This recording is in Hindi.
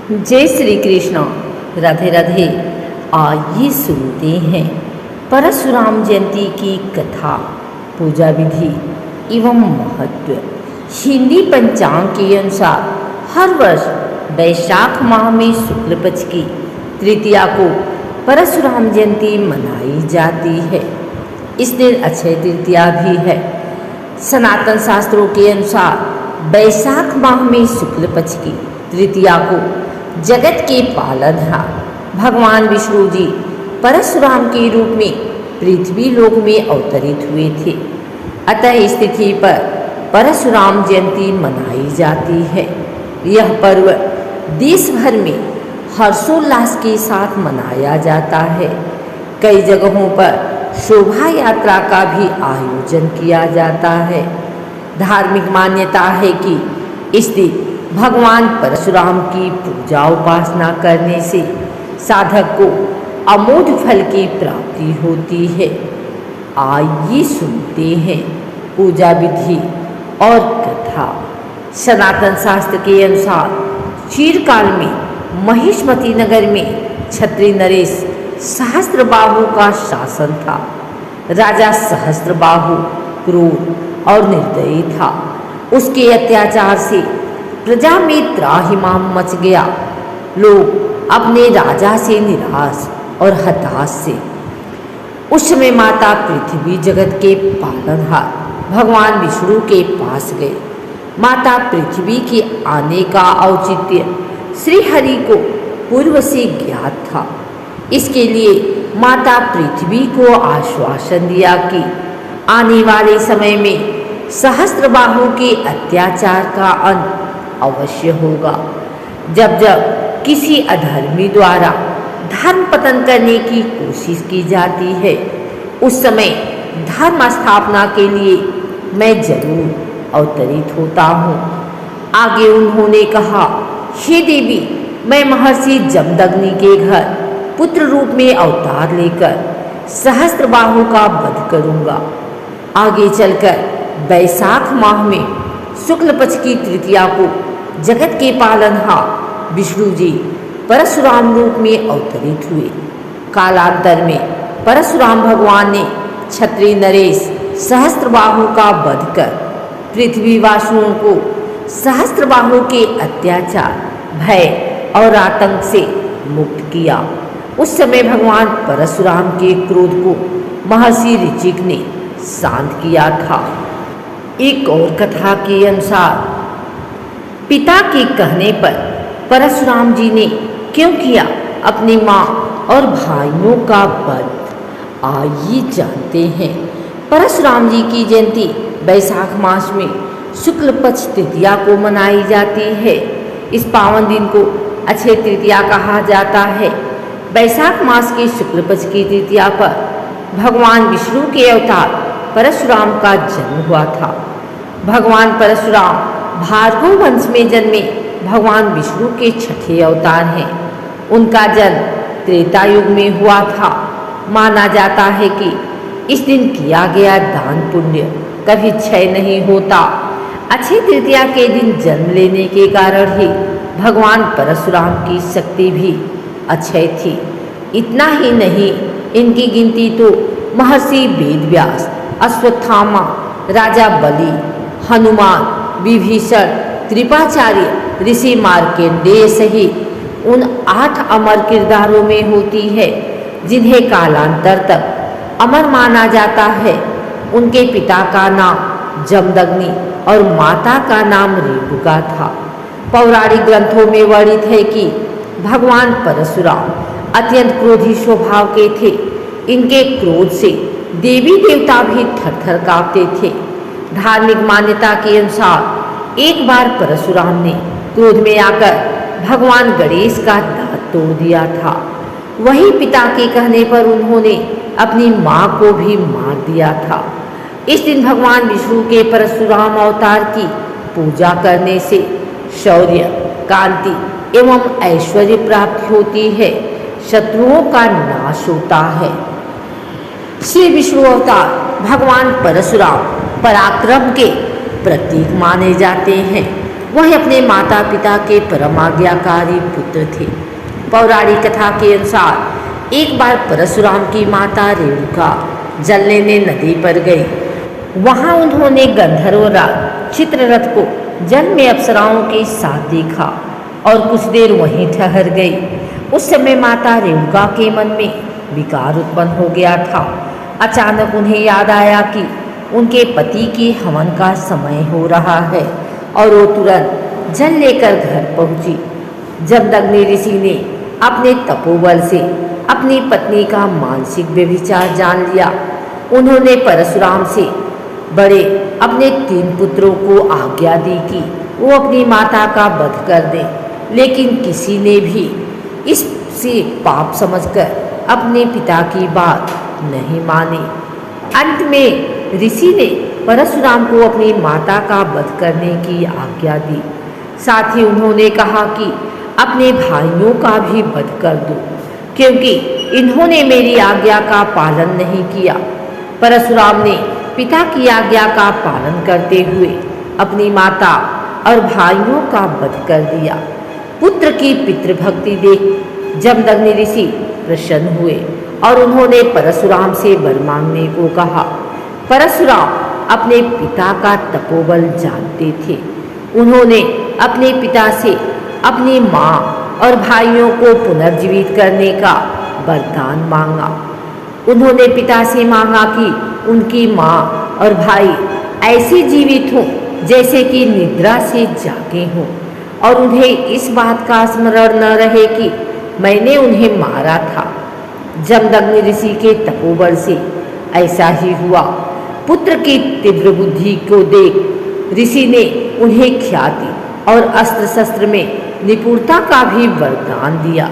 जय श्री कृष्ण। राधे राधे। आइए सुनते हैं परशुराम जयंती की कथा, पूजा विधि एवं महत्व। हिंदी पंचांग के अनुसार हर वर्ष वैशाख माह में शुक्ल पक्ष की तृतीया को परशुराम जयंती मनाई जाती है। इस दिन अक्षय तृतीया भी है। सनातन शास्त्रों के अनुसार वैशाख माह में शुक्ल पक्ष की तृतीया को जगत के पालनहार भगवान विष्णु जी परशुराम के रूप में पृथ्वी लोक में अवतरित हुए थे। अतः इस तिथि पर परशुराम जयंती मनाई जाती है। यह पर्व देश भर में हर्षोल्लास के साथ मनाया जाता है। कई जगहों पर शोभा यात्रा का भी आयोजन किया जाता है। धार्मिक मान्यता है कि इस दिन भगवान परशुराम की पूजा उपासना करने से साधक को अमोघ फल की प्राप्ति होती है। आइए सुनते हैं पूजा विधि और कथा। सनातन शास्त्र के अनुसार चीरकाल में महिष्मती नगर में क्षत्रिय नरेश सहस्त्रबाहु का शासन था। राजा सहस्त्रबाहु क्रूर और निर्दयी था। उसके अत्याचार से प्रजा में त्राहिमाम मच गया। लोग अपने राजा से निराश और हताश से उस समय माता पृथ्वी जगत के पालनहार भगवान विष्णु के पास गए। माता पृथ्वी के आने का औचित्य श्री हरि को पूर्व से ज्ञात था। इसके लिए माता पृथ्वी को आश्वासन दिया कि आने वाले समय में सहस्त्रबाहु के अत्याचार का अंत अवश्य होगा। जब जब किसी अधर्मी द्वारा धर्म पतन करने की कोशिश की जाती है, उस समय धर्म स्थापना के लिए मैं जरूर अवतरित होता हूँ। आगे उन्होंने कहा, हे देवी, मैं महर्षि जमदग्नि के घर पुत्र रूप में अवतार लेकर सहस्त्रबाहु का वध करूँगा। आगे चलकर वैशाख माह में शुक्ल पक्ष की तृतीया को जगत के पालनहार विष्णु जी परशुराम रूप में अवतरित हुए। कालांतर में परशुराम भगवान ने क्षत्रिय नरेश सहस्त्रबाहु का वध कर पृथ्वीवासियों को सहस्त्रबाहु के अत्याचार, भय और आतंक से मुक्त किया। उस समय भगवान परशुराम के क्रोध को महर्षि ऋचिक ने शांत किया था। एक और कथा के अनुसार पिता के कहने पर परशुराम जी ने क्यों किया अपनी माँ और भाइयों का वध, आइए जानते हैं। परशुराम जी की जयंती वैशाख मास में शुक्ल पक्ष तृतीया को मनाई जाती है। इस पावन दिन को अक्षय तृतीया कहा जाता है। वैशाख मास के शुक्ल पक्ष की तृतीया पर भगवान विष्णु के अवतार परशुराम का जन्म हुआ था। भगवान परशुराम भार्गव वंश में जन्मे भगवान विष्णु के छठे अवतार हैं। उनका जन्म त्रेता युग में हुआ था। माना जाता है कि इस दिन किया गया दान पुण्य कभी क्षय नहीं होता। अक्षय तृतीया के दिन जन्म लेने के कारण ही भगवान परशुराम की शक्ति भी अक्षय थी। इतना ही नहीं, इनकी गिनती तो महर्षि वेदव्यास, अश्वत्थामा, राजा बलि, हनुमान, विभीषण, कृपाचार्य, ऋषि मार्कंडेय सहित उन 8 अमर किरदारों में होती है, जिन्हें कालांतर तक अमर माना जाता है। उनके पिता का नाम जमदग्नि और माता का नाम रेणुका था। पौराणिक ग्रंथों में वर्णित है कि भगवान परशुराम अत्यंत क्रोधी स्वभाव के थे। इनके क्रोध से देवी देवता भी थरथर कांपते थे। धार्मिक मान्यता के अनुसार एक बार परशुराम ने क्रोध में आकर भगवान गणेश का दांत तोड़ दिया था। वही पिता के कहने पर उन्होंने अपनी मां को भी मार दिया था। इस दिन भगवान विष्णु के परशुराम अवतार की पूजा करने से शौर्य, कांति एवं ऐश्वर्य प्राप्ति होती है। शत्रुओं का नाश होता है। श्री विष्णु अवतार भगवान परशुराम पराक्रम के प्रतीक माने जाते हैं। वह अपने माता पिता के परम आज्ञाकारी पुत्र थे। पौराणिक कथा के अनुसार एक बार परशुराम की माता रेणुका जल लेने नदी पर गई। वहां उन्होंने गंधर्वराज चित्ररथ को जल में अप्सराओं के साथ देखा और कुछ देर वहीं ठहर गई। उस समय माता रेणुका के मन में विकार उत्पन्न हो गया था। अचानक उन्हें याद आया कि उनके पति के हवन का समय हो रहा है और वो तुरंत जल लेकर घर पहुंची। जमदग्नि ऋषि ने अपने तपोबल से अपनी पत्नी का मानसिक व्यभिचार जान लिया। उन्होंने परशुराम से बड़े अपने 3 पुत्रों को आज्ञा दी कि वो अपनी माता का वध कर दें, लेकिन किसी ने भी इससे पाप समझकर अपने पिता की बात नहीं मानी। अंत में ऋषि ने परशुराम को अपनी माता का वध करने की आज्ञा दी। साथ ही उन्होंने कहा कि अपने भाइयों का भी वध कर दो, क्योंकि इन्होंने मेरी आज्ञा का पालन नहीं किया। परशुराम ने पिता की आज्ञा का पालन करते हुए अपनी माता और भाइयों का वध कर दिया। पुत्र की पितृभक्ति देख जमदग्नि ऋषि प्रसन्न हुए और उन्होंने परशुराम से वर मांगने को कहा। परशुराम अपने पिता का तपोबल जानते थे। उन्होंने अपने पिता से अपनी माँ और भाइयों को पुनर्जीवित करने का वरदान मांगा। उन्होंने पिता से मांगा कि उनकी माँ और भाई ऐसे जीवित हों जैसे कि निद्रा से जागे हों और उन्हें इस बात का स्मरण न रहे कि मैंने उन्हें मारा था। जमदग्नि ऋषि के तपोबल से ऐसा ही हुआ। पुत्र की तीव्र बुद्धि को देख ऋषि ने उन्हें ख्याति और अस्त्र शस्त्र में निपुणता का भी वरदान दिया।